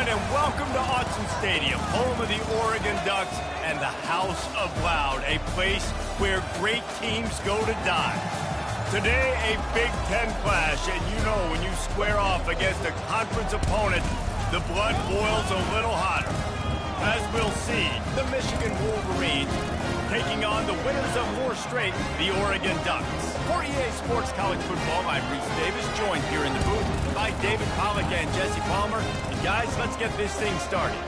everyone, and welcome to Autzen Stadium, home of the Oregon Ducks and the House of Loud, a place where great teams go to die. Today, a Big Ten clash, and you know when you square off against a conference opponent, the blood boils a little hotter. As we'll see, the Michigan Wolverines taking on the winners of 4 straight, the Oregon Ducks. For EA Sports College Football, I'm Reese Davis, joined here in the booth by David Pollack and Jesse Palmer. And guys, let's get this thing started.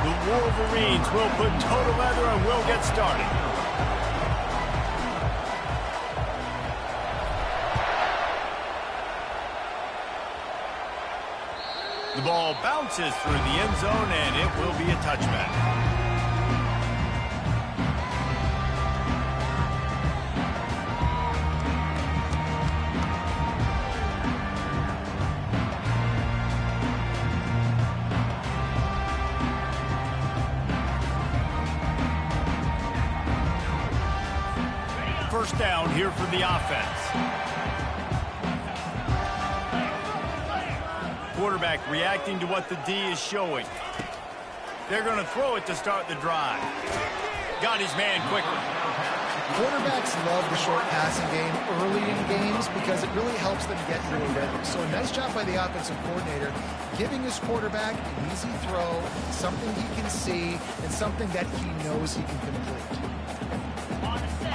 The Wolverines will put toe to leather and we'll get started. The ball bounces through the end zone, and it will be a touchback. First down here for the offense. Quarterback reacting to what the D is showing. They're going to throw it to start the drive. Got his man quickly. Quarterbacks love the short passing game early in games because it really helps them get into a rhythm. So a nice job by the offensive coordinator giving his quarterback an easy throw, something he can see, and something that he knows he can complete.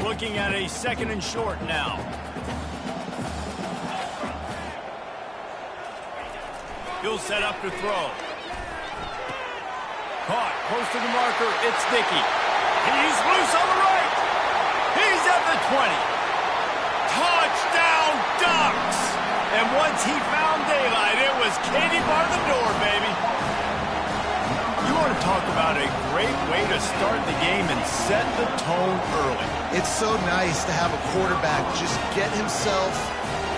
Looking at a 2nd and short now. He'll set up to throw. Caught close to the marker. It's Dickey. He's loose on the right. He's at the 20. Touchdown Ducks. And once he found daylight, it was Katie bar the door, baby. You want to talk about a great way to start the game and set the tone early. It's so nice to have a quarterback just get himself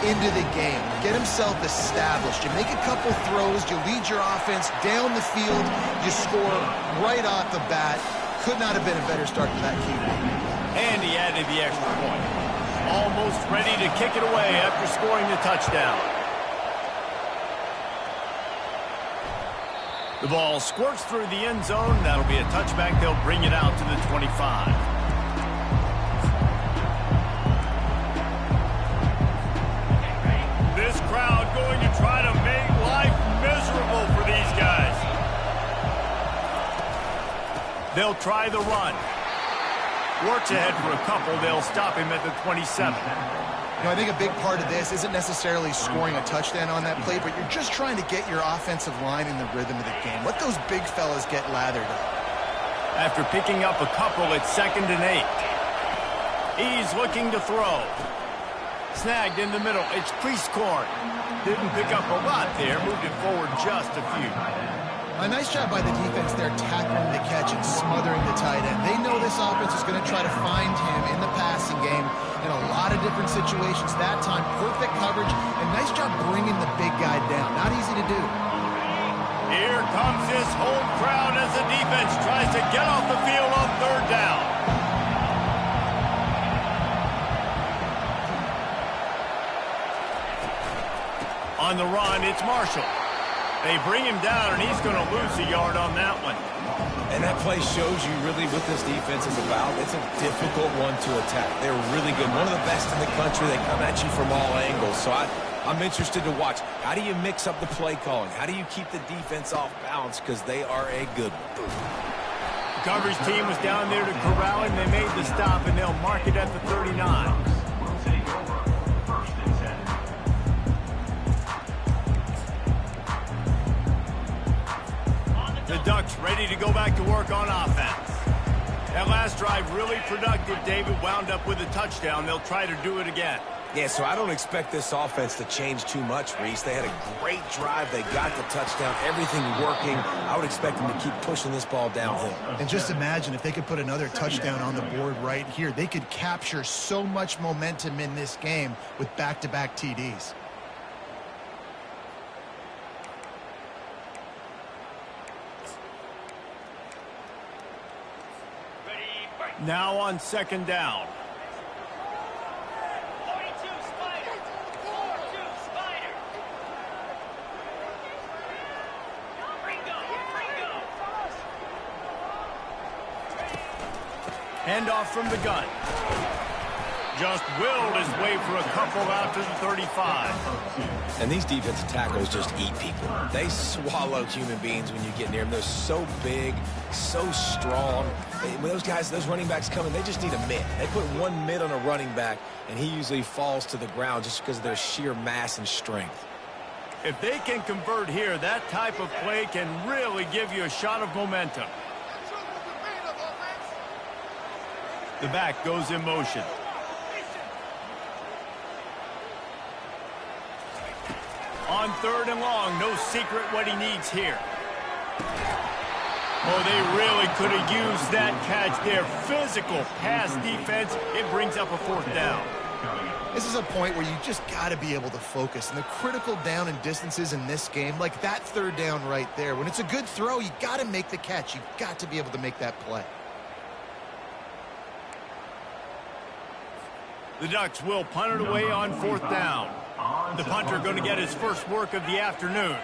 into the game, get himself established. You make a couple throws, you lead your offense down the field, you score right off the bat. Could not have been a better start to that QB. And he added the extra point. Almost ready to kick it away after scoring the touchdown. The ball squirts through the end zone. That'll be a touchback. They'll bring it out to the 25. This crowd going to try to make life miserable for these guys. They'll try the run. Works ahead for a couple. They'll stop him at the 27. You know, I think a big part of this isn't necessarily scoring a touchdown on that play, but you're just trying to get your offensive line in the rhythm of the game. Let those big fellas get lathered up. After picking up a couple, it's 2nd and 8. He's looking to throw. Snagged in the middle. It's Priestcorn. Didn't pick up a lot there. Moved it forward just a few. A nice job by the defense there, tackling the catch and smothering the tight end. They know this offense is going to try to find him in the passing game in a lot of different situations. That time, perfect coverage, and nice job bringing the big guy down. Not easy to do. Here comes this whole crowd as the defense tries to get off the field on 3rd down. On the run, it's Marshall. They bring him down, and he's going to lose a yard on that one. And that play shows you really what this defense is about. It's a difficult one to attack. They're really good. One of the best in the country. They come at you from all angles. So I'm interested to watch. How do you mix up the play calling? How do you keep the defense off balance? Because they are a good one. The coverage team was down there to corral him. They made the stop, and they'll mark it at the 39. The Ducks ready to go back to work on offense. That last drive really productive. David wound up with a touchdown. They'll try to do it again. Yeah, so I don't expect this offense to change too much, Reese. They had a great drive. They got the touchdown. Everything working. I would expect them to keep pushing this ball downhill. And just imagine if they could put another touchdown on the board right here. They could capture so much momentum in this game with back-to-back TDs. Now on second down. Handoff from the gun. Just willed his way for a couple out to the 35. And these defensive tackles just eat people. They swallow human beings when you get near them. They're so big, so strong. When those guys, those running backs come in, they just need a mid. They put one mid on a running back, and he usually falls to the ground just because of their sheer mass and strength. If they can convert here, that type of play can really give you a shot of momentum. The back goes in motion. On third and long, no secret what he needs here. Oh, they really could have used that catch there. Physical pass defense. It brings up a fourth down. This is a point where you just got to be able to focus. And the critical down and distances in this game, like that third down right there, when it's a good throw, you got to make the catch. You've got to be able to make that play. The Ducks will punt it away on fourth down. The punter going to get his first work of the afternoon.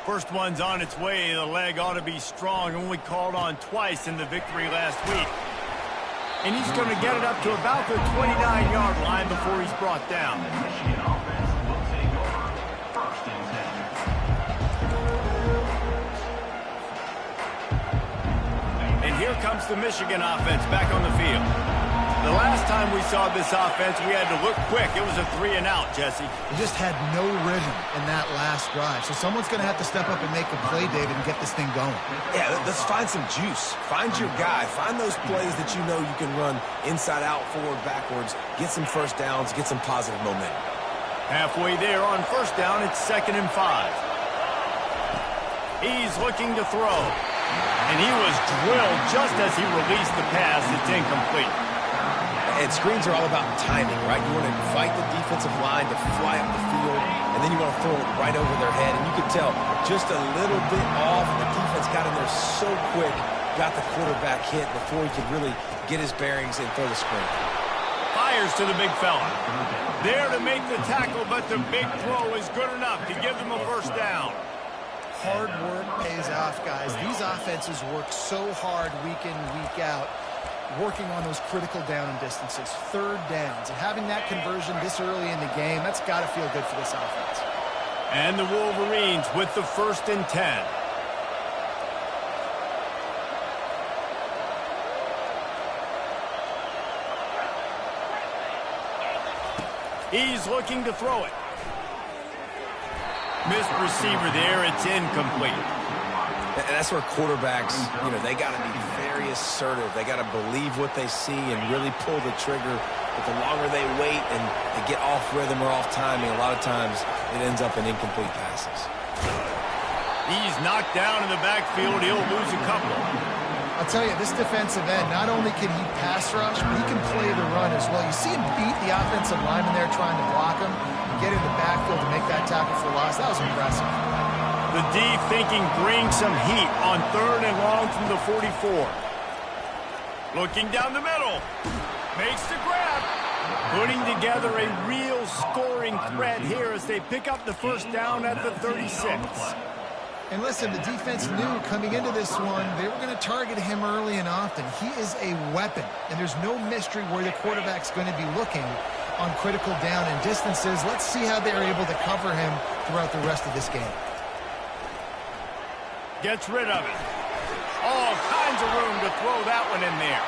First one's on its way. The leg ought to be strong. Only called on twice in the victory last week. And he's going to get it up to about the 29-yard line before he's brought down. And here comes the Michigan offense back on the field. The last time we saw this offense, we had to look quick. It was a 3-and-out, Jesse. We just had no rhythm in that last drive. So someone's going to have to step up and make a play, David, and get this thing going. Yeah, let's find some juice. Find your guy. Find those plays that you know you can run inside out, forward, backwards. Get some first downs. Get some positive momentum. Halfway there on first down, it's 2nd and 5. He's looking to throw. And he was drilled just as he released the pass. It's incomplete. And screens are all about timing, right? You want to invite the defensive line to fly up the field, and then you want to throw it right over their head. And you can tell just a little bit off. The defense got in there so quick, got the quarterback hit before he could really get his bearings and throw the screen. Fires to the big fella. There to make the tackle, but the big throw is good enough to give them a first down. Hard work pays off, guys. These offenses work so hard week in, week out, working on those critical down and distances, third downs, and having that conversion this early in the game, that's got to feel good for this offense. And the Wolverines with the 1st and 10. He's looking to throw it. Missed receiver there. It's incomplete. And that's where quarterbacks, they got to be very assertive. They got to believe what they see and really pull the trigger. But the longer they wait and they get off rhythm or off timing, a lot of times it ends up in incomplete passes. He's knocked down in the backfield. He'll lose a couple. I'll tell you, this defensive end, not only can he pass rush, but he can play the run as well. You see him beat the offensive lineman there trying to block him, get in the backfield to make that tackle for loss. That was impressive. The D thinking bring some heat on 3rd and long from the 44. Looking down the middle. Makes the grab. Putting together a real scoring threat here as they pick up the first down at the 36. And listen, the defense knew coming into this one, they were going to target him early and often. He is a weapon, and there's no mystery where the quarterback's going to be looking on critical down and distances. Let's see how they're able to cover him throughout the rest of this game. Gets rid of it. All kinds of room to throw that one in there.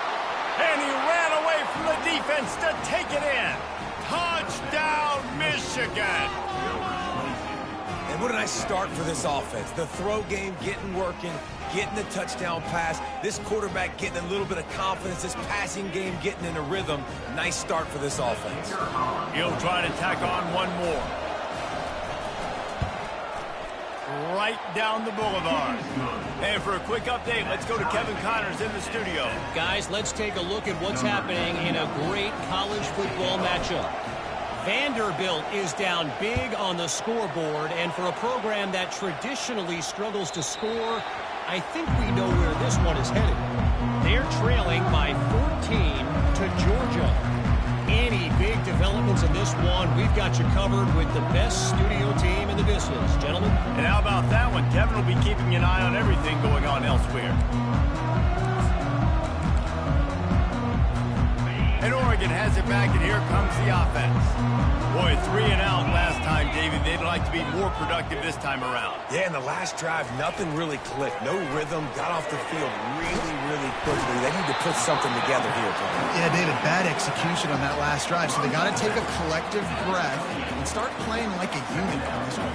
And he ran away from the defense to take it in. Touchdown, Michigan. And what a nice start for this offense. The throw game getting working, getting the touchdown pass. This quarterback getting a little bit of confidence. This passing game getting in a rhythm. Nice start for this offense. He'll try to tack on one more. Right down the boulevard. And for a quick update, let's go to Kevin Connors in the studio. Guys, let's take a look at what's happening in a great college football matchup. Vanderbilt is down big on the scoreboard, and for a program that traditionally struggles to score, I think we know where this one is headed. They're trailing by 14 to Georgia. Any big developments in this one, we've got you covered with the best studio team in the business, gentlemen. And how about that one? Kevin will be keeping an eye on everything going on elsewhere. And Oregon has it back, and here comes the offense. Boy, 3 and out last time, David. They'd like to be more productive this time around. Yeah, in the last drive, nothing really clicked. No rhythm, got off the field really quickly. They need to put something together here, John. Yeah, David, bad execution on that last drive. So they got to take a collective breath and start playing like a unit on this one.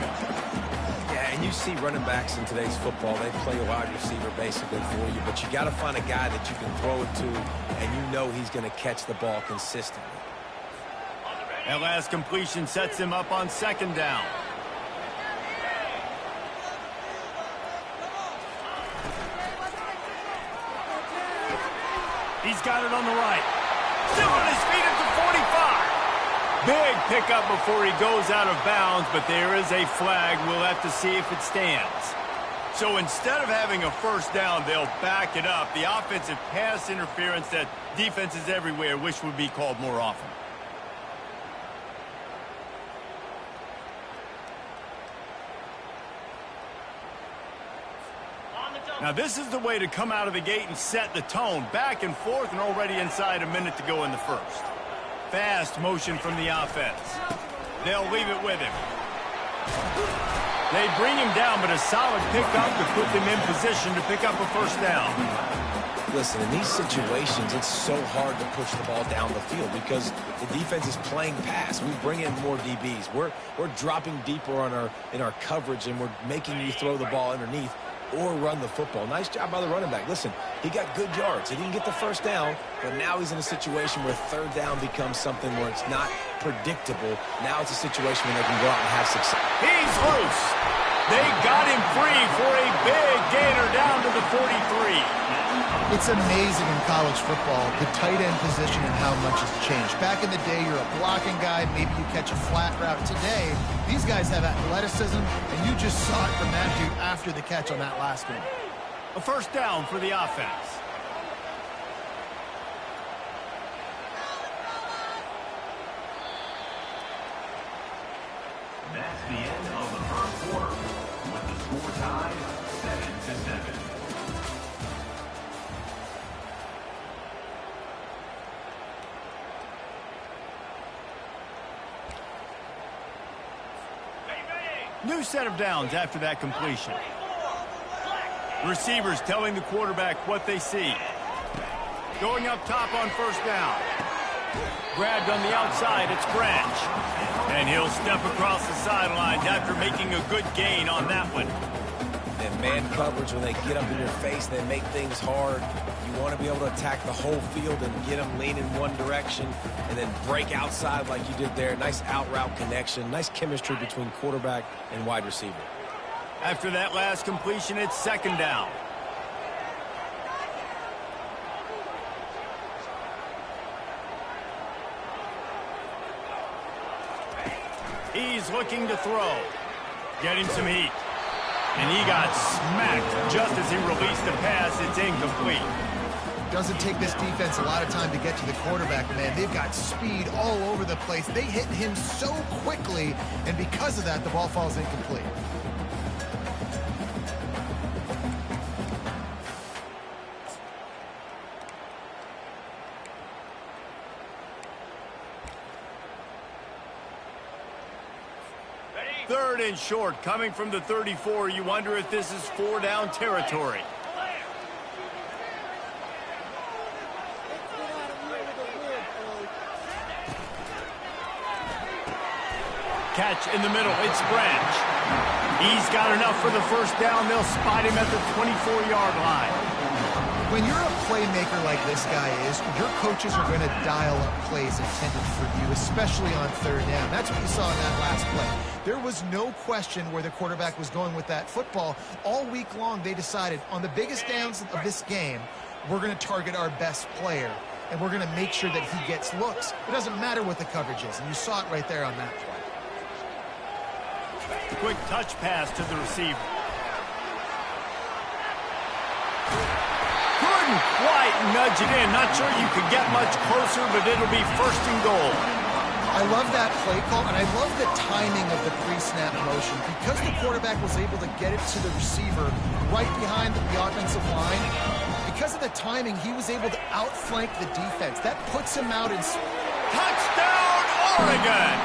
Yeah, and you see running backs in today's football, they play a wide receiver basically for you, but you got to find a guy that you can throw it to, and you know he's going to catch the ball consistently. That last completion sets him up on 2nd down. He's got it on the right. Still on his feet at the 45. Big pickup before he goes out of bounds, but there is a flag. We'll have to see if it stands. So instead of having a 1st down, they'll back it up. The offensive pass interference that defenses everywhere wish would be called more often. Now, this is the way to come out of the gate and set the tone. Back and forth, and already inside a minute to go in the 1st. Fast motion from the offense. They'll leave it with him. They bring him down, but a solid pickup to put them in position to pick up a 1st down. Listen, in these situations, it's so hard to push the ball down the field because the defense is playing pass. We bring in more DBs. We're dropping deeper in our coverage, and we're making you throw the ball underneath or run the football. Nice job by the running back. Listen, he got good yards. He didn't get the 1st down, but now he's in a situation where 3rd down becomes something where it's not predictable. Now it's a situation where they can go out and have success. He's loose. They got him free for a big gainer down to the 43. It's amazing in college football, the tight end position and how much has changed. Back in the day, you're a blocking guy, maybe you catch a flat route. Today, these guys have athleticism, and you just saw it from that dude after the catch on that last one. A 1st down for the offense. That's the end of the 1st quarter, with the score tied 7-7. New set of downs after that completion. Receivers telling the quarterback what they see. Going up top on 1st down. Grabbed on the outside, it's Branch. And he'll step across the sidelines after making a good gain on that one. And man coverage, when they get up in your face, they make things hard. You want to be able to attack the whole field and get them leaning one direction and then break outside like you did there. Nice out route connection. Nice chemistry between quarterback and wide receiver. After that last completion, it's 2nd down. He's looking to throw. Getting some heat. And he got smacked just as he released the pass. It's incomplete. Doesn't take this defense a lot of time to get to the quarterback, man. They've got speed all over the place. They hit him so quickly, and because of that, the ball falls incomplete. Third and short, coming from the 34. You wonder if this is 4-down territory. Catch in the middle, it's Branch. He's got enough for the 1st down. They'll spot him at the 24-yard line. When you're a playmaker like this guy is, your coaches are going to dial up plays intended for you, especially on 3rd down. That's what you saw in that last play. There was no question where the quarterback was going with that football. All week long, they decided on the biggest downs of this game, we're going to target our best player. and we're going to make sure that he gets looks. It doesn't matter what the coverage is, and you saw it right there on that play. Quick touch pass to the receiver. Couldn't quite nudge it in. Not sure you could get much closer, but it'll be 1st and goal. I love that play call, and I love the timing of the pre-snap motion. Because the quarterback was able to get it to the receiver right behind the offensive line, because of the timing, he was able to outflank the defense. That puts him out in... Touchdown, Oregon!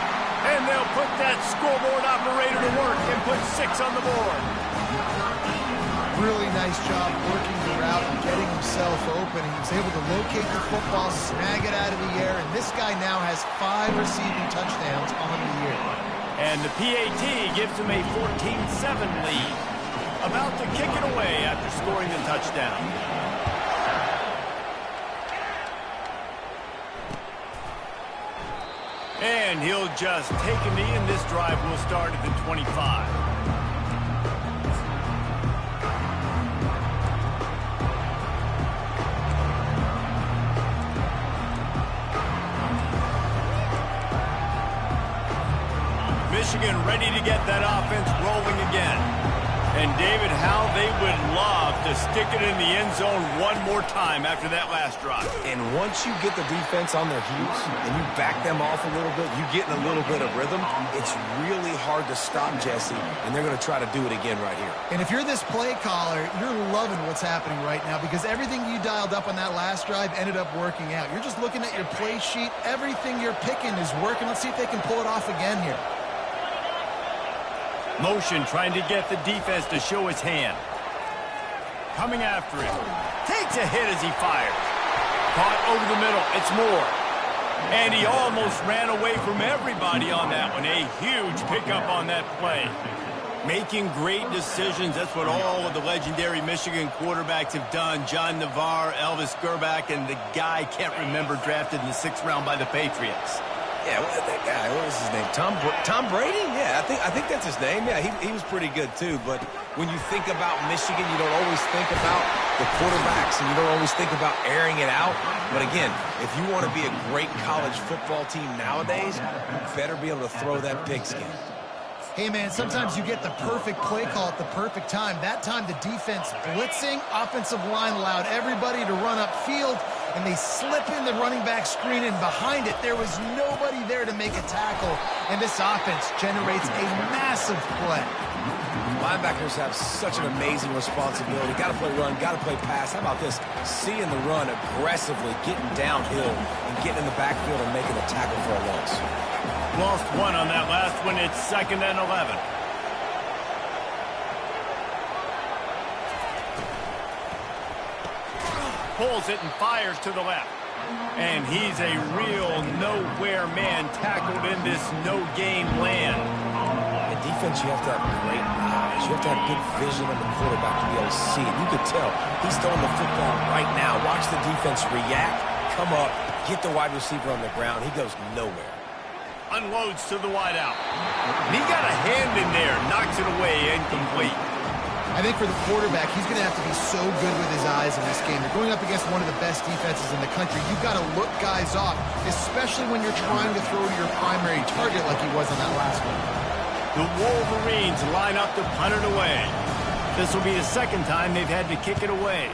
And they'll put that scoreboard operator to work and put 6 on the board. Really nice job working the route and getting himself open. He was able to locate the football, snag it out of the air, and this guy now has 5 receiving touchdowns on the year. And the PAT gives him a 14-7 lead. About to kick it away after scoring the touchdown. And he'll just take a knee, and this drive will start at the 25. Michigan ready to get that offense rolling again. And David, how they would love to stick it in the end zone one more time after that last drive. And once you get the defense on their heels and you back them off a little bit, you get in a little bit of rhythm, it's really hard to stop Jesse, and they're going to try to do it again right here. And if you're this play caller, you're loving what's happening right now because everything you dialed up on that last drive ended up working out. You're just looking at your play sheet. Everything you're picking is working. Let's see if they can pull it off again here. Motion trying to get the defense to show his hand. Coming after him. Takes a hit as he fires. Caught over the middle. It's Moore. And he almost ran away from everybody on that one. A huge pickup on that play. Making great decisions. That's what all of the legendary Michigan quarterbacks have done. John Navarre, Elvis Gerbach, and the guy, can't remember, drafted in the 6th round by the Patriots. Yeah, that guy, what was his name? Tom Brady? Yeah, I think that's his name. Yeah, he was pretty good too. But when you think about Michigan, you don't always think about the quarterbacks, and you don't always think about airing it out. But again, if you want to be a great college football team nowadays, you better be able to throw that pigskin. Hey, man, sometimes you get the perfect play call at the perfect time. That time, the defense blitzing, offensive line allowed everybody to run upfield, and they slip in the running back screen, and behind it, there was nobody there to make a tackle, and this offense generates a massive play. Linebackers have such an amazing responsibility. Got to play run, got to play pass. How about this? Seeing the run aggressively, getting downhill, and getting in the backfield and making a tackle for a loss. Lost one on that last one. It's 2nd and 11. Pulls it and fires to the left. And he's a real nowhere man tackled in this no-game land. In defense, you have to have great eyes. You have to have good vision on the quarterback to be able to see it. You could tell he's throwing the football right now. Watch the defense react, come up, get the wide receiver on the ground. He goes nowhere. Unloads to the wideout. He got a hand in there, knocks it away, incomplete. I think for the quarterback, he's going to have to be so good with his eyes in this game. You're going up against one of the best defenses in the country. You've got to look guys off, especially when you're trying to throw to your primary target like he was on that last one. The Wolverines line up to punt it away. This will be the 2nd time they've had to kick it away.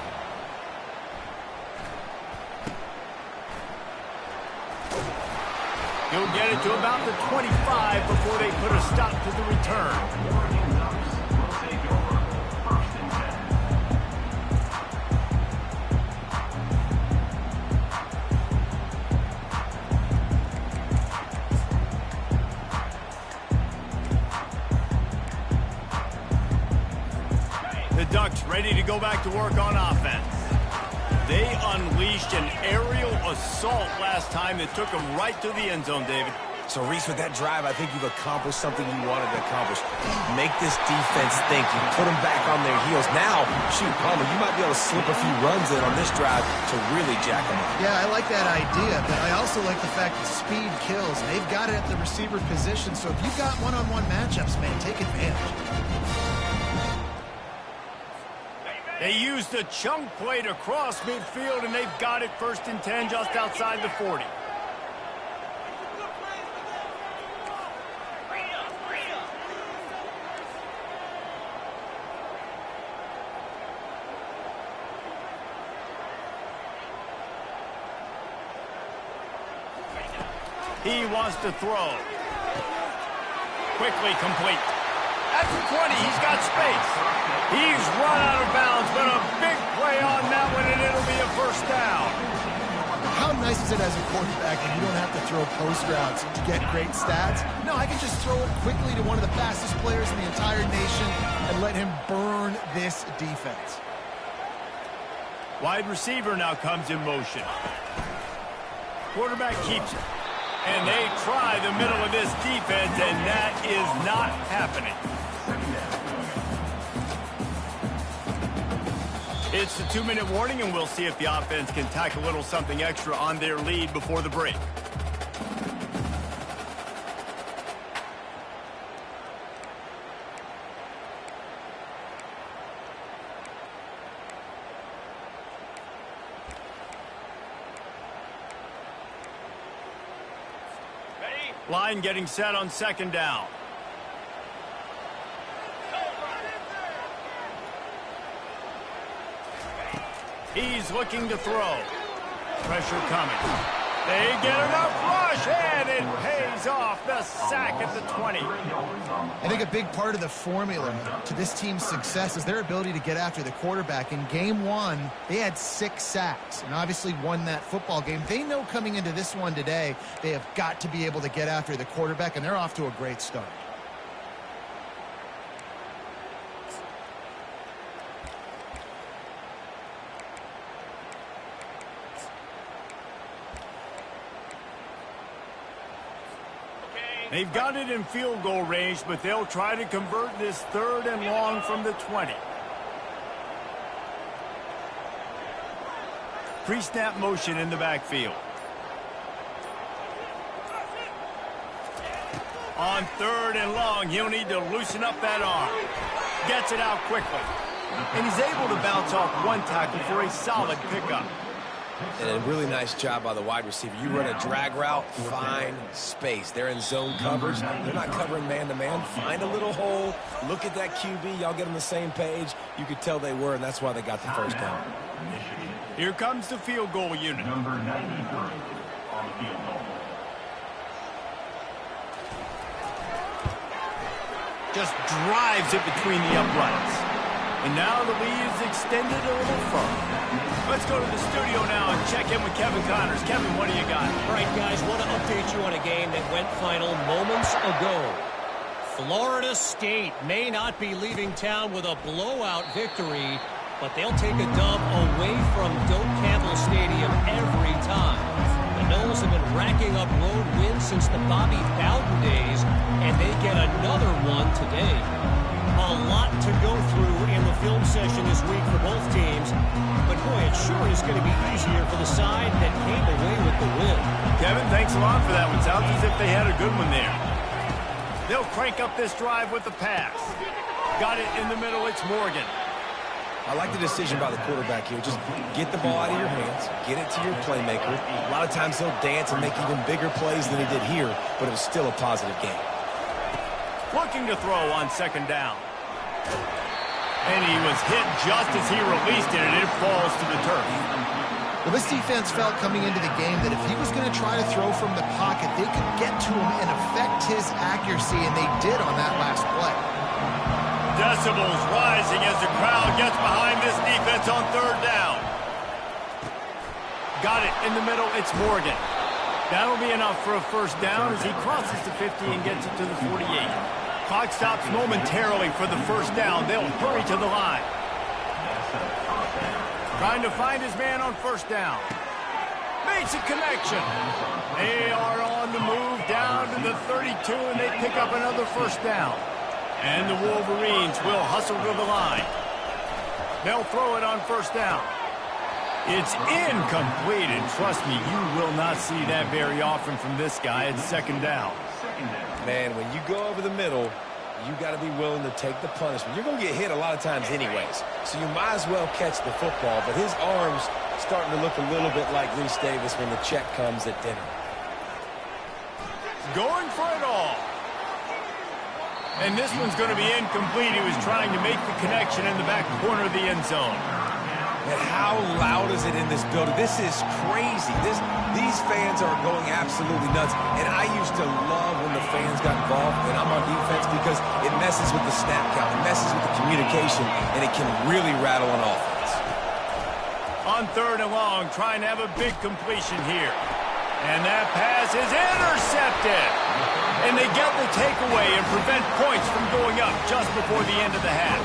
He'll get it to about the 25 before they put a stop to the return. The Ducks ready to go back to work on offense. They unleashed an aerial assault last time that took them right to the end zone, David. So, Reese, with that drive, I think you've accomplished something you wanted to accomplish. Make this defense think. You put them back on their heels. Now, shoot, Palmer, you might be able to slip a few runs in on this drive to really jack them up. Yeah, I like that idea, but I also like the fact that speed kills. They've got it at the receiver position, so if you've got one-on-one matchups, man, take advantage. They used a chunk play to cross midfield, and they've got it 1st and 10 just outside the 40. He wants to throw. Quickly complete. At the 20, he's got space. He's run out of bounds, but a big play on that one, and it'll be a 1st down. How nice is it as a quarterback when you don't have to throw post routes to get great stats? No, I can just throw it quickly to one of the fastest players in the entire nation and let him burn this defense. Wide receiver now comes in motion. Quarterback keeps it. And they try the middle of this defense, and that is not happening. It's the 2-minute warning, and we'll see if the offense can tack a little something extra on their lead before the break. Line getting set on 2nd down. He's looking to throw. Pressure coming. They get enough rush, and it pays off. The sack at the 20. I think a big part of the formula to this team's success is their ability to get after the quarterback. In game 1, they had 6 sacks and obviously won that football game. They know coming into this one today, they have got to be able to get after the quarterback, and they're off to a great start. They've got it in field goal range, but they'll try to convert this 3rd and long from the 20. Pre-snap motion in the backfield. On 3rd and long, he'll need to loosen up that arm. Gets it out quickly. And he's able to bounce off one tackle for a solid pickup. And a really nice job by the wide receiver. You run a drag route, find space. They're in zone coverage. They're not covering man-to-man. Find a little hole. Look at that QB. Y'all get on the same page. You could tell they were, and that's why they got the 1st down. Here comes the field goal unit. Number 93 on the field goal. Just drives it between the uprights. And now the lead is extended a little further. Let's go to the studio now and check in with Kevin Connors. Kevin, what do you got? All right, guys, want to update you on a game that went final moments ago. Florida State may not be leaving town with a blowout victory, but they'll take a dub away from Doak Campbell Stadium every time. The Noles have been racking up road wins since the Bobby Bowden days, and they get another one today. A lot to go through in the film session this week for both teams, but boy, it sure is going to be easier for the side that came away with the win. Kevin, thanks a lot for that one. Sounds as if they had a good one there. They'll crank up this drive with the pass. Got it in the middle, it's Morgan. I like the decision by the quarterback here. Just get the ball out of your hands, get it to your playmaker. A lot of times he'll dance and make even bigger plays than he did here, but it was still a positive game. Looking to throw on 2nd down. And he was hit just as he released it, and it falls to the turf. Well, this defense felt coming into the game that if he was going to try to throw from the pocket, they could get to him and affect his accuracy, and they did on that last play. Decibels rising as the crowd gets behind this defense on 3rd down. Got it in the middle, it's Morgan. That'll be enough for a 1st down as he crosses the 50 and gets it to the 48. Clock stops momentarily for the 1st down. They'll hurry to the line. Trying to find his man on 1st down. Makes a connection. They are on the move down to the 32, and they pick up another 1st down. And the Wolverines will hustle to the line. They'll throw it on 1st down. It's incomplete, and trust me, you will not see that very often from this guy at 2nd down. Man, when you go over the middle, you got to be willing to take the punishment. You're going to get hit a lot of times anyways, so you might as well catch the football. But his arm's starting to look a little bit like Reese Davis when the check comes at dinner. Going for it all. And this one's going to be incomplete. He was trying to make the connection in the back corner of the end zone. And how loud is it in this building? This is crazy. These fans are going absolutely nuts. And I used to love when the fans got involved and I'm on defense because it messes with the snap count. It messes with the communication, and it can really rattle an offense. On 3rd and long, trying to have a big completion here. And that pass is intercepted. And they get the takeaway and prevent points from going up just before the end of the half.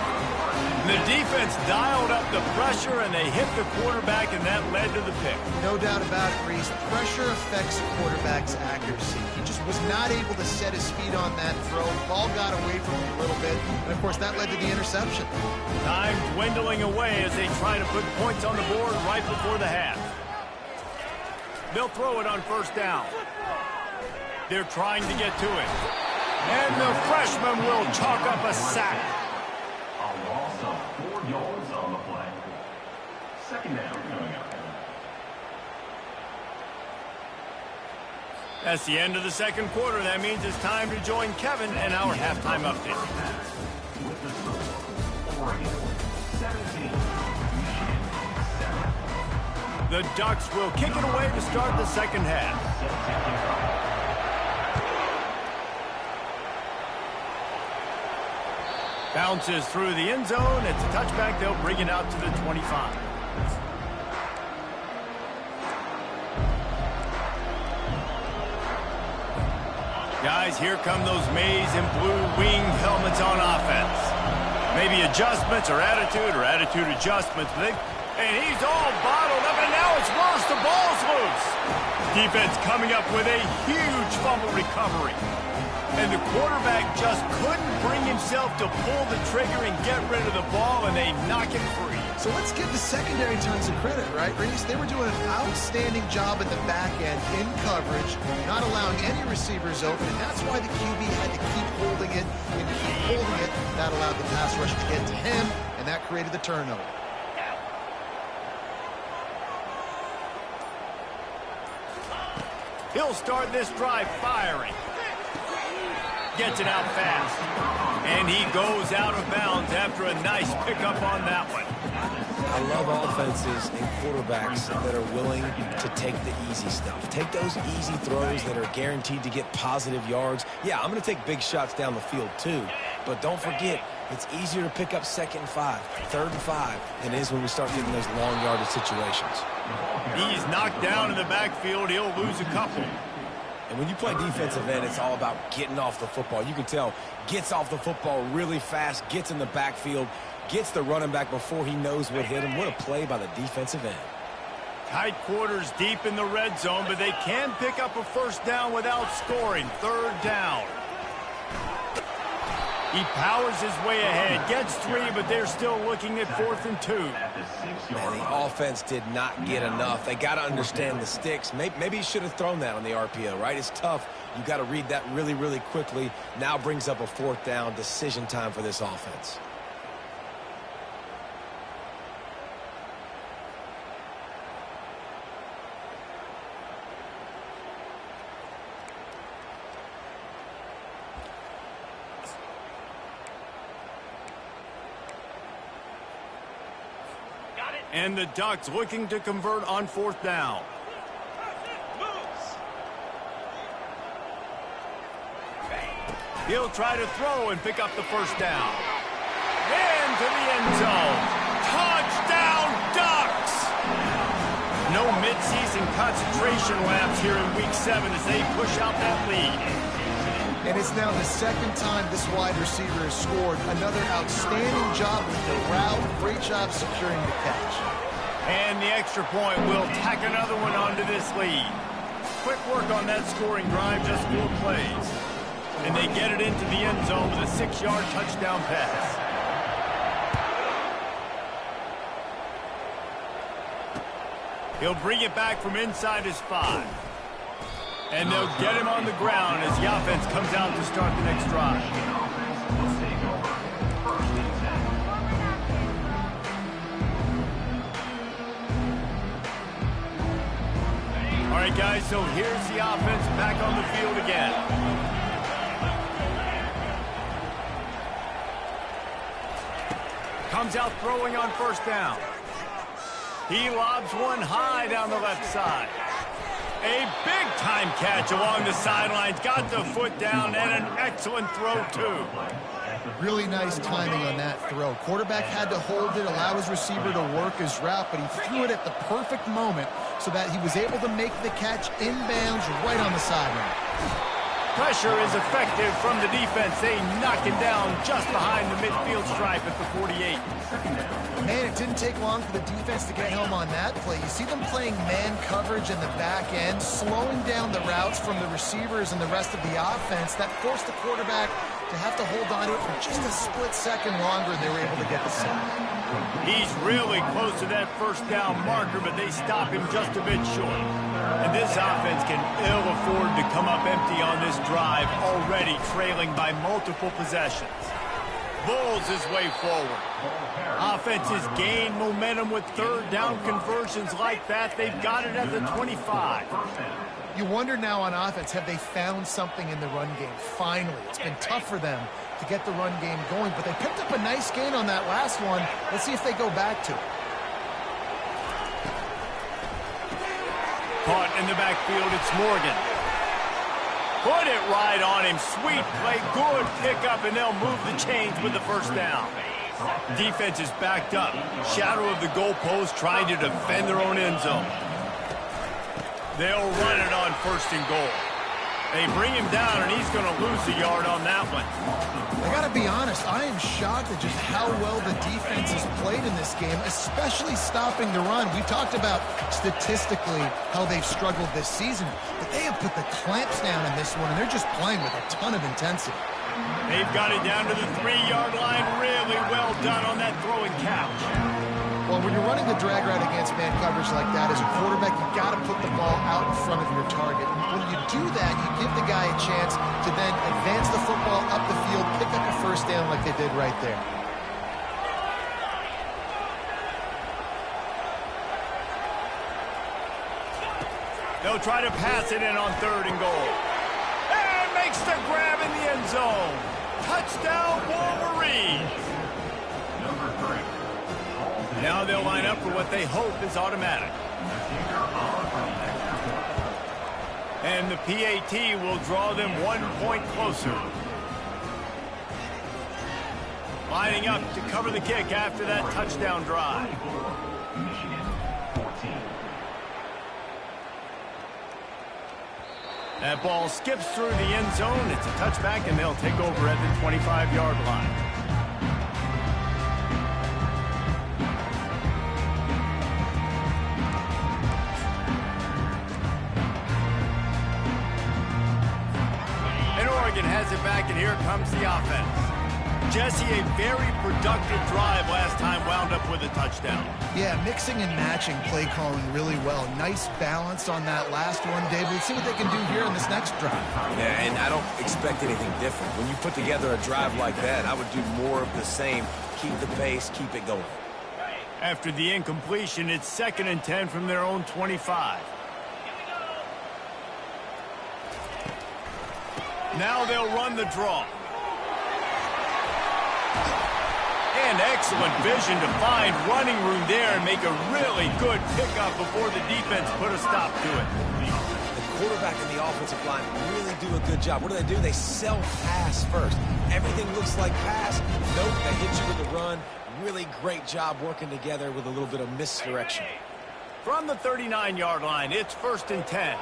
The defense dialed up the pressure, and they hit the quarterback, and that led to the pick. No doubt about it, Reese. Pressure affects a quarterback's accuracy. He just was not able to set his feet on that throw. The ball got away from him a little bit, and, of course, that led to the interception. Time dwindling away as they try to put points on the board right before the half. They'll throw it on 1st down. They're trying to get to it. And the freshman will chalk up a sack. A loss of 4 yards on the play. 2nd down coming up. That's the end of the 2nd quarter. That means it's time to join Kevin and our halftime update. With the score, Oregon 17, Michigan 7. The Ducks will kick it away to start the 2nd half. Bounces through the end zone. It's a touchback. They'll bring it out to the 25. Guys, here come those maize and blue wing helmets on offense. Maybe adjustments or attitude adjustments. And he's all bottled up, and now it's worse. The ball's loose. Defense coming up with a huge fumble recovery. And the quarterback just couldn't bring himself to pull the trigger and get rid of the ball, and they knock it free. So let's give the secondary tons of credit, right, Reese? They were doing an outstanding job in the back end in coverage, not allowing any receivers open, and that's why the QB had to keep holding it and keep holding it. That allowed the pass rush to get to him, and that created the turnover. He'll start this drive firing. Gets it out fast. And he goes out of bounds after a nice pickup on that one. I love offenses and quarterbacks that are willing to take the easy stuff. Take those easy throws that are guaranteed to get positive yards. Yeah, I'm going to take big shots down the field too. But don't forget, it's easier to pick up 2nd and 5, 3rd and 5 than it is when we start getting those long yardage situations. He's knocked down in the backfield. He'll lose a couple. And when you play defensive end, it's all about getting off the football. You can tell, gets off the football really fast, gets in the backfield, gets the running back before he knows what hit him. What a play by the defensive end. Tight quarters deep in the red zone, but they can pick up a 1st down without scoring. 3rd down. He powers his way ahead, gets 3, but they're still looking at 4th and 2. Man, the offense did not get enough. They got to understand the sticks. Maybe he should have thrown that on the RPO, right? It's tough. You got to read that really, really quickly. Now brings up a 4th down, decision time for this offense. And the Ducks looking to convert on 4th down. He'll try to throw and pick up the 1st down. Into the end zone. Touchdown, Ducks! No midseason concentration laps here in Week 7 as they push out that lead. And it's now the 2nd time this wide receiver has scored. Another outstanding job with the route. Great job securing the catch. And the extra point will tack another one onto this lead. Quick work on that scoring drive, just 4 plays. And they get it into the end zone with a 6-yard touchdown pass. He'll bring it back from inside his 5. And they'll get him on the ground as the offense comes out to start the next drive. right, guys, so here's the offense back on the field again. Comes out throwing on first down. He lobs one high down the left side. A big-time catch along the sidelines. Got the foot down and an excellent throw, too. Really nice timing on that throw. Quarterback had to hold it, allow his receiver to work his route, but he threw it at the perfect moment so that he was able to make the catch inbounds right on the sideline. Pressure is effective from the defense. They knock him down just behind the midfield stripe at the 48. Man, it didn't take long for the defense to get home on that play. You see them playing man coverage in the back end, slowing down the routes from the receivers and the rest of the offense. That forced the quarterback to have to hold on to it for just a split second longer, and they were able to get the sack. He's really close to that first down marker, but they stop him just a bit short. And this offense can ill afford to come up empty on this drive, already trailing by multiple possessions. Bulls his way forward. Offenses gain momentum with third down conversions like that. They've got it at the 25. You wonder now on offense, have they found something in the run game? Finally, it's been tough for them to get the run game going, but they picked up a nice gain on that last one. Let's see if they go back to it. Caught in the backfield, it's Morgan. Put it right on him. Sweet play, good pickup, and they'll move the chains with the first down. Defense is backed up. Shadow of the goalpost trying to defend their own end zone. They'll run it on first and goal. They bring him down, and he's going to lose a yard on that one. I got to be honest, I am shocked at just how well the defense has played in this game, especially stopping the run. We talked about statistically how they've struggled this season, but they have put the clamps down in this one, and they're just playing with a ton of intensity. They've got it down to the 3-yard line. Really well done on that throwing couch. Well, when you're running the drag route against man coverage like that, as a quarterback, you got to put the ball out in front of your target. When you do that, you give the guy a chance to then advance the football up the field, pick up a first down like they did right there. They'll try to pass it in on third and goal. And makes the grab in the end zone. Touchdown, Wolverines. Number 3. Now they'll line up for what they hope is automatic. And the PAT will draw them 1 point closer. Lining up to cover the kick after that touchdown drive. Michigan 14. That ball skips through the end zone. It's a touchback, and they'll take over at the 25-yard line. Has it back, and here comes the offense. Jesse, a very productive drive last time, wound up with a touchdown. Yeah, mixing and matching play calling really well. Nice balance on that last one, David. Let's see what they can do here in this next drive. Yeah, and I don't expect anything different. When you put together a drive like that, I would do more of the same. Keep the pace, keep it going. After the incompletion, it's 2nd and 10 from their own 25. Now they'll run the draw. And excellent vision to find running room there and make a really good pickup before the defense put a stop to it. The quarterback and the offensive line really do a good job. What do? They self-pass first. Everything looks like pass. Nope, they hit you with the run. Really great job working together with a little bit of misdirection. From the 39-yard line, it's 1st and 10.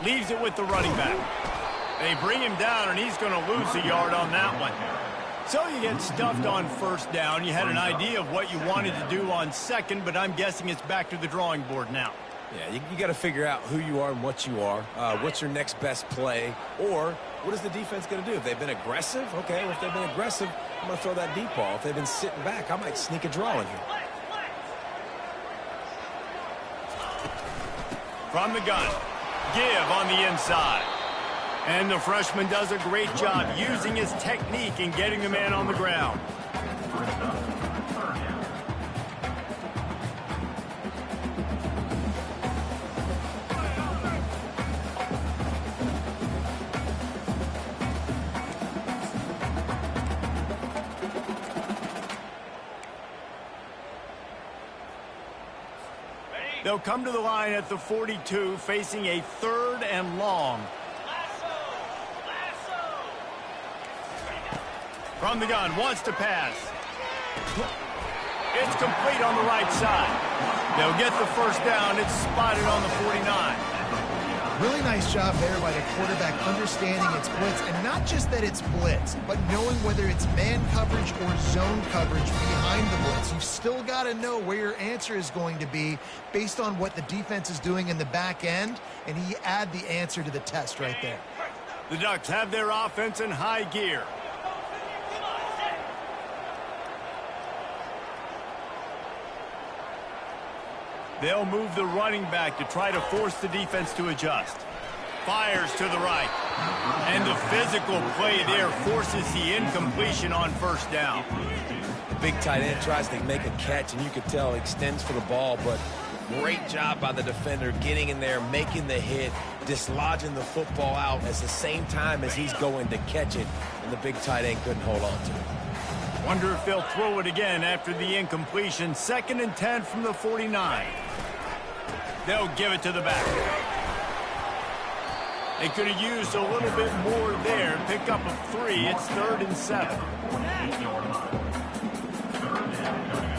Leaves it with the running back. They bring him down, and he's going to lose a yard on that one. So you get stuffed on first down. You had an idea of what you wanted to do on second, but I'm guessing it's back to the drawing board now. Yeah, you got to figure out who you are and what you are. What's your next best play? Or what is the defense going to do? If they've been aggressive, okay, well, if they've been aggressive, I'm going to throw that deep ball. If they've been sitting back, I might sneak a draw in here. From the gun. Give on the inside. And the freshman does a great job using his technique and getting the man on the ground. First up, third down. They'll come to the line at the 42, facing a 3rd and long. From the gun, wants to pass. It's complete on the right side. They'll get the first down. It's spotted on the 49. Really nice job there by the quarterback understanding it's blitz, and not just that it's blitz, but knowing whether it's man coverage or zone coverage behind the blitz. You've still got to know where your answer is going to be based on what the defense is doing in the back end, and he add the answer to the test right there. The Ducks have their offense in high gear. They'll move the running back to try to force the defense to adjust. Fires to the right. And the physical play there forces the incompletion on first down. The big tight end tries to make a catch, and you can tell extends for the ball, but great job by the defender getting in there, making the hit, dislodging the football out at the same time as he's going to catch it, and the big tight end couldn't hold on to it. Wonder if they'll throw it again after the incompletion. 2nd and 10 from the 49. They'll give it to the back. They could have used a little bit more there. Pick up a 3. It's 3rd and 7. 48-yard line. Third down coming up.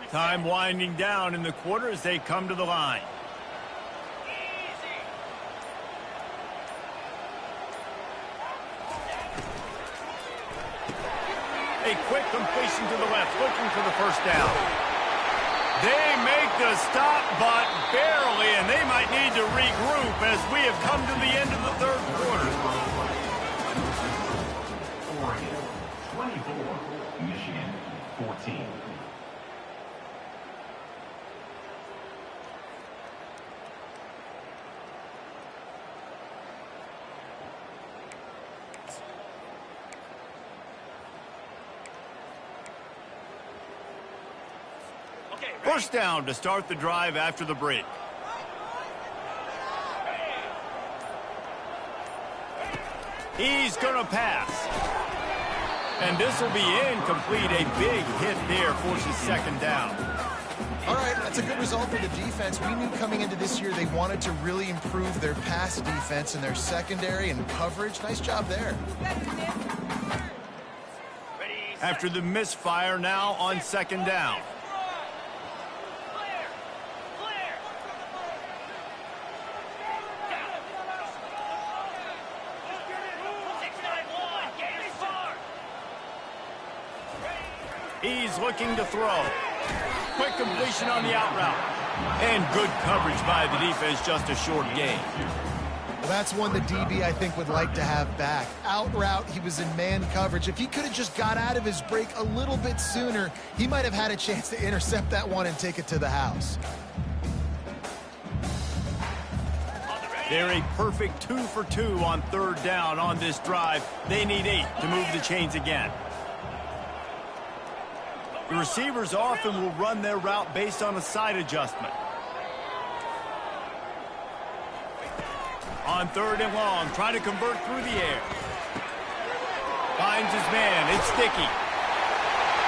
Time winding down in the quarter as they come to the line. A quick completion to the left, looking for the first down. They make the stop, but barely, and they might need to regroup as we have come to the end of the 3rd quarter. Oregon 24, Michigan 14. First down to start the drive after the break. He's going to pass. And this will be incomplete. A big hit there forces 2nd down. All right, that's a good result for the defense. We knew coming into this year they wanted to really improve their pass defense and their secondary and coverage. Nice job there. After the misfire, now on 2nd down. He's looking to throw. Quick completion on the out route. And good coverage by the defense, just a short gain. Well, that's one the DB, I think, would like to have back. Out route, he was in man coverage. If he could have just got out of his break a little bit sooner, he might have had a chance to intercept that one and take it to the house. They're a perfect 2 for 2 on 3rd down on this drive. They need 8 to move the chains again. The receivers often will run their route based on a side adjustment. On 3rd and long, trying to convert through the air. Finds his man. It's sticky.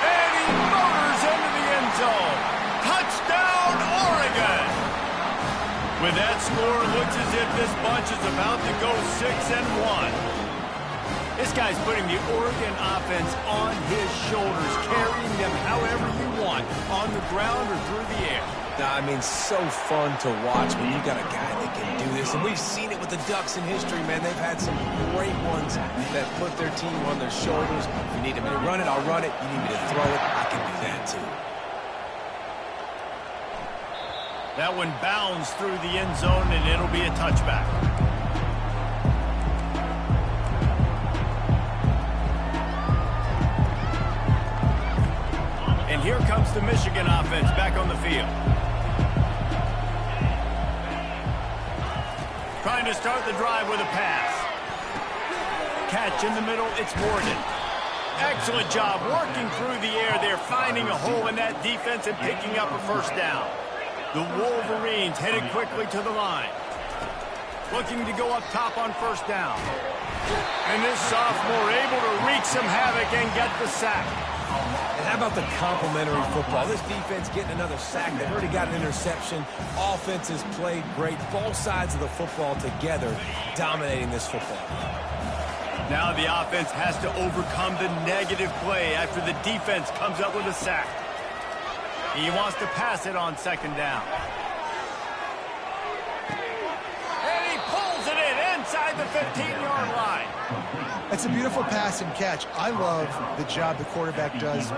And he motors into the end zone. Touchdown, Oregon! With that score, it looks as if this bunch is about to go 6-1. This guy's putting the Oregon offense on his shoulders, carrying them however you want, on the ground or through the air. I mean, so fun to watch when you got a guy that can do this. And we've seen it with about the Ducks in history, man. They've had some great ones that put their team on their shoulders. If you need me to run it, I'll run it. You need me to throw it, I can do that too. That one bounds through the end zone, and it'll be a touchback. And here comes the Michigan offense back on the field. Trying to start the drive with a pass. Catch in the middle, it's Morgan. Excellent job working through the air there, finding a hole in that defense and picking up a first down. The Wolverines headed quickly to the line. Looking to go up top on first down. And this sophomore able to wreak some havoc and get the sack. And how about the complementary football? This defense getting another sack. They've already got an interception. Offense has played great. Both sides of the football together dominating this football. Now the offense has to overcome the negative play after the defense comes up with a sack. He wants to pass it on second down. And he pulls it in inside the 15-yard line. It's a beautiful pass and catch. I love the job the quarterback does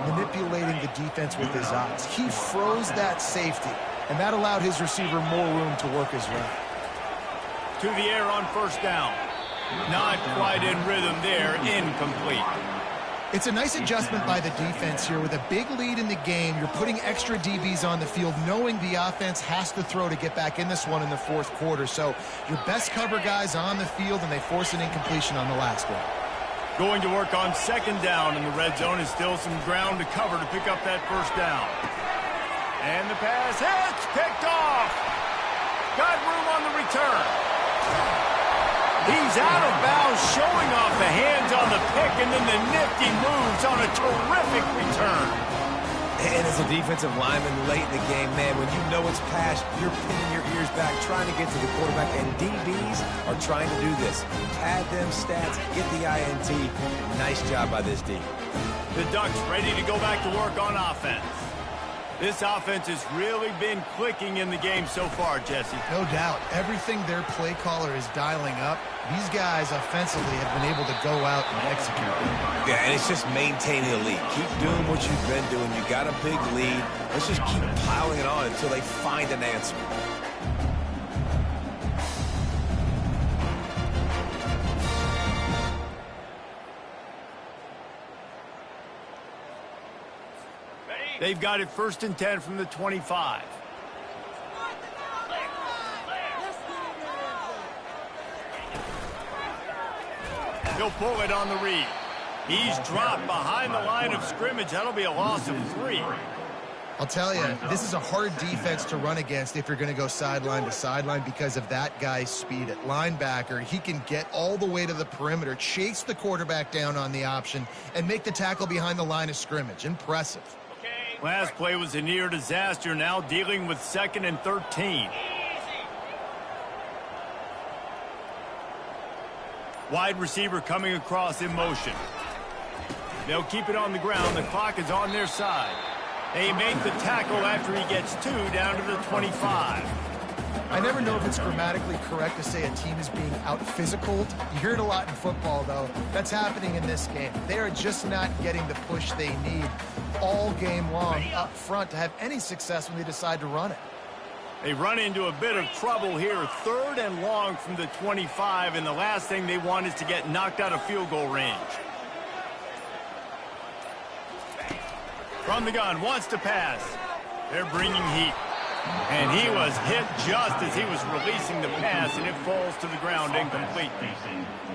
manipulating the defense with his eyes. He froze that safety, and that allowed his receiver more room to work his route. To the air on first down. Not quite in rhythm there, incomplete. It's a nice adjustment by the defense here. With a big lead in the game, you're putting extra DBs on the field, knowing the offense has to throw to get back in this one in the fourth quarter. So your best cover guys on the field, and they force an incompletion on the last one. Going to work on second down in the red zone, and still some ground to cover to pick up that first down. And the pass hits, picked off. Got room on the return. He's out of bounds, showing off the hands on the pick, and then the nifty moves on a terrific return. And as a defensive lineman late in the game, man, when you know it's passed, you're pinning your ears back, trying to get to the quarterback, and DBs are trying to do this. Pad them stats, get the INT. Nice job by this D. The Ducks ready to go back to work on offense. This offense has really been clicking in the game so far, Jesse. No doubt. Everything their play caller is dialing up, these guys offensively have been able to go out and execute. Yeah, and it's just maintaining the lead. Keep doing what you've been doing. You got a big lead. Let's just keep piling it on until they find an answer. They've got it 1st and 10 from the 25. He'll pull it on the read. He's dropped behind the line of scrimmage. That'll be a loss of 3. I'll tell you, this is a hard defense to run against if you're going to go sideline to sideline because of that guy's speed. At linebacker, he can get all the way to the perimeter, chase the quarterback down on the option, and make the tackle behind the line of scrimmage. Impressive. Last play was a near disaster, now dealing with 2nd and 13. Wide receiver coming across in motion. They'll keep it on the ground. The clock is on their side. They make the tackle after he gets 2 down to the 25. I never know if it's grammatically correct to say a team is being out-physicaled. You hear it a lot in football, though. That's happening in this game. They are just not getting the push they need all game long up front to have any success when they decide to run it. They run into a bit of trouble here. 3rd and long from the 25, and the last thing they want is to get knocked out of field goal range. From the gun, wants to pass. They're bringing heat. And he was hit just as he was releasing the pass, and it falls to the ground incomplete.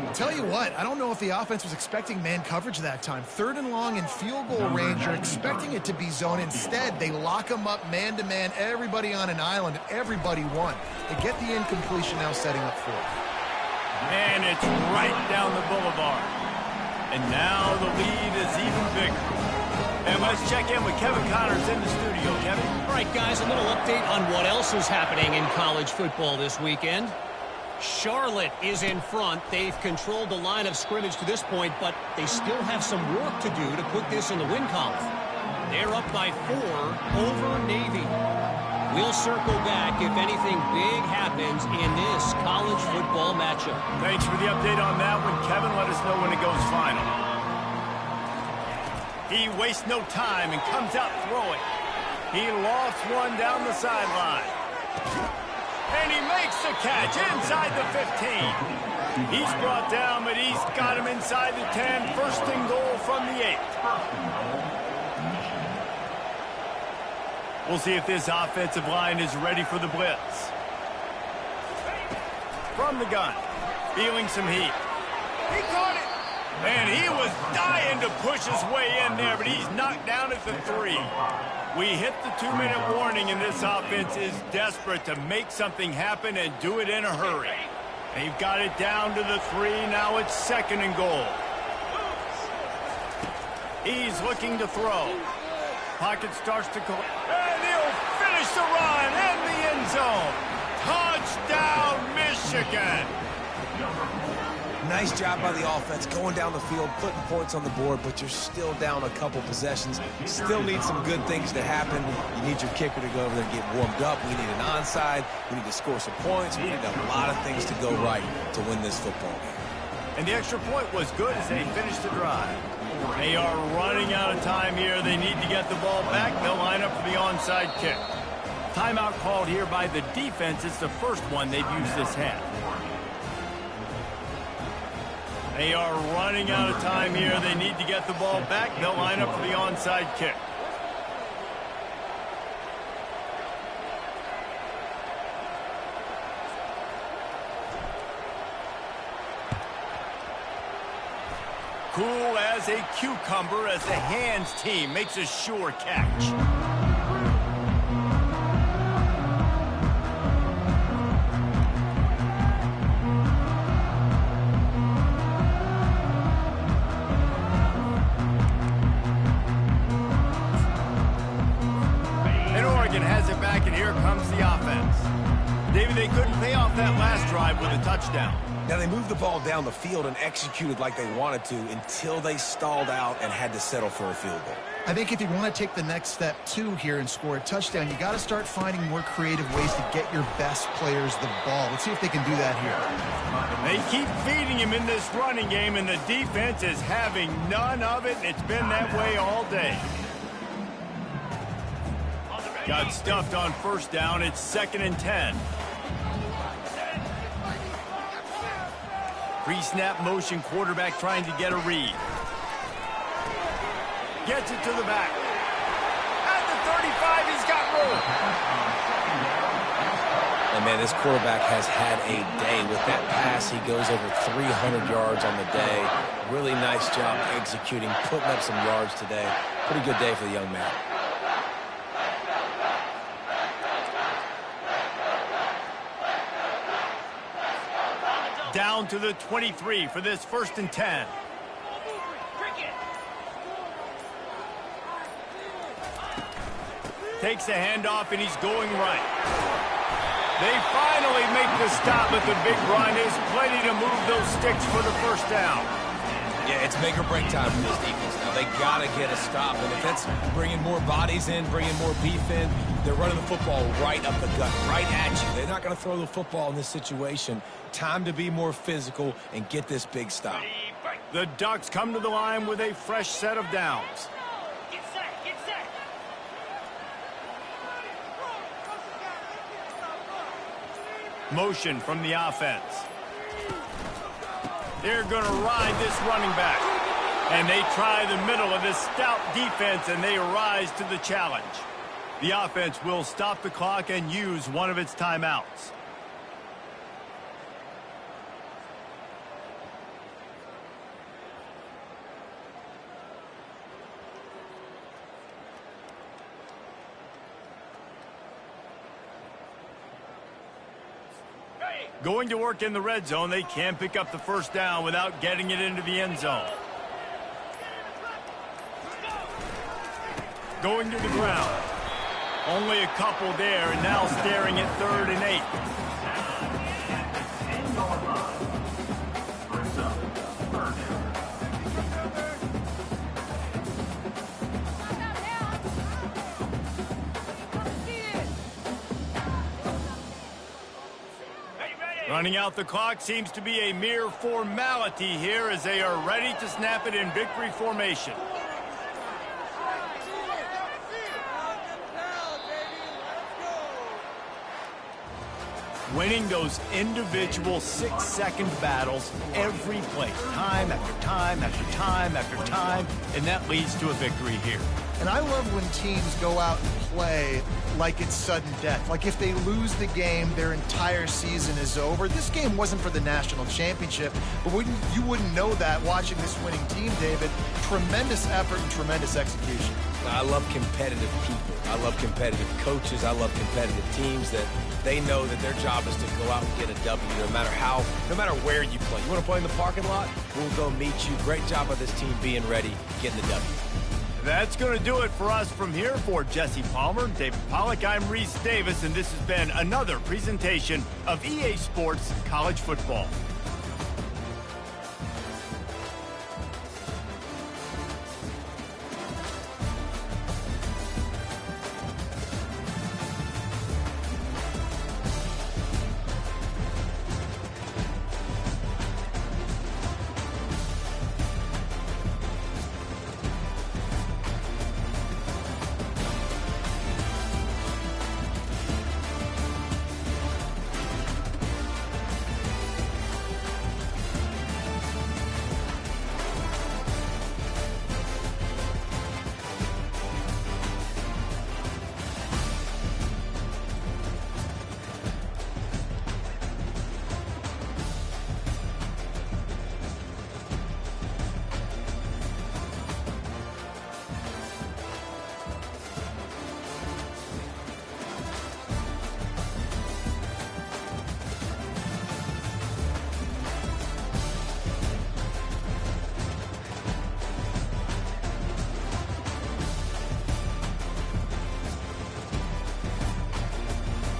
I'll tell you what, I don't know if the offense was expecting man coverage that time. 3rd and long in field goal range, you're expecting it to be zone. Instead, they lock them up man-to-man, everybody on an island, and everybody won. They get the incompletion now setting up 4th. And it's right down the boulevard. And now the lead is even bigger. And let's check in with Kevin Connors in the studio. Kevin? All right, guys, a little update on what else is happening in college football this weekend. Charlotte is in front. They've controlled the line of scrimmage to this point, but they still have some work to do to put this in the win column. They're up by 4 over Navy. We'll circle back if anything big happens in this college football matchup. Thanks for the update on that one, Kevin. Let us know when it goes final. He wastes no time and comes out throwing. He lofts one down the sideline. And he makes the catch inside the 15. He's brought down, but he's got him inside the 10. First and goal from the 8. We'll see if this offensive line is ready for the blitz. From the gun, feeling some heat. He caught it. And he was dying to push his way in there, but he's knocked down at the 3. We hit the 2-minute warning, and this offense is desperate to make something happen and do it in a hurry. They've got it down to the 3. Now it's second and goal. He's looking to throw. Pocket starts to collect. And he'll finish the run in the end zone. Touchdown, Michigan. Nice job by the offense going down the field, putting points on the board, but you're still down a couple possessions. Still need some good things to happen. You need your kicker to go over there and get warmed up. We need an onside. We need to score some points. We need a lot of things to go right to win this football game. And the extra point was good as they finished the drive. They are running out of time here. They need to get the ball back. They'll line up for the onside kick. Timeout called here by the defense. It's the first one they've used this half. They are running out of time here. They need to get the ball back. They'll line up for the onside kick. Cool as a cucumber as the hands team makes a sure catch. And Oregon has it back, and here comes the offense. David, they couldn't pay off that last drive with a touchdown. Now, they moved the ball down the field and executed like they wanted to until they stalled out and had to settle for a field goal. I think if you want to take the next step, too, here and score a touchdown, you got to start finding more creative ways to get your best players the ball. Let's see if they can do that here. They keep feeding him in this running game, and the defense is having none of it, and it's been that way all day. Got stuffed on first down. It's 2nd and 10. Pre-snap motion, quarterback trying to get a read. Gets it to the back. At the 35, he's got room. And, man, this quarterback has had a day. With that pass, he goes over 300 yards on the day. Really nice job executing, putting up some yards today. Pretty good day for the young man. Down to the 23 for this 1st and 10. Takes a handoff, and he's going right. They finally make the stop, but the big run is plenty to move those sticks for the first down. Yeah, it's make or break time for this defense now. They got to get a stop, and if that's bringing more bodies in, bringing more beef in, they're running the football right up the gut, right at you. They're not going to throw the football in this situation. Time to be more physical and get this big stop. The Ducks come to the line with a fresh set of downs. Get set, get set. Motion from the offense. They're going to ride this running back. And they try the middle of this stout defense, and they rise to the challenge. The offense will stop the clock and use one of its timeouts. Going to work in the red zone. They can't pick up the first down without getting it into the end zone. Going to the ground. Only a couple there, and now staring at 3rd and 8. Running out the clock seems to be a mere formality here as they are ready to snap it in victory formation. Winning those individual 6-second battles every play, time after time after time after time, and that leads to a victory here. And I love when teams go out and play like it's sudden death. Like if they lose the game, their entire season is over. This game wasn't for the national championship, but you wouldn't know that watching this winning team, David. Tremendous effort and tremendous execution. I love competitive people. I love competitive coaches. I love competitive teams that they know that their job is to go out and get a W no matter where you play. You want to play in the parking lot? We'll go meet you. Great job of this team being ready, getting the W. That's going to do it for us from here. For Jesse Palmer, David Pollack, I'm Reese Davis, and this has been another presentation of EA Sports College Football.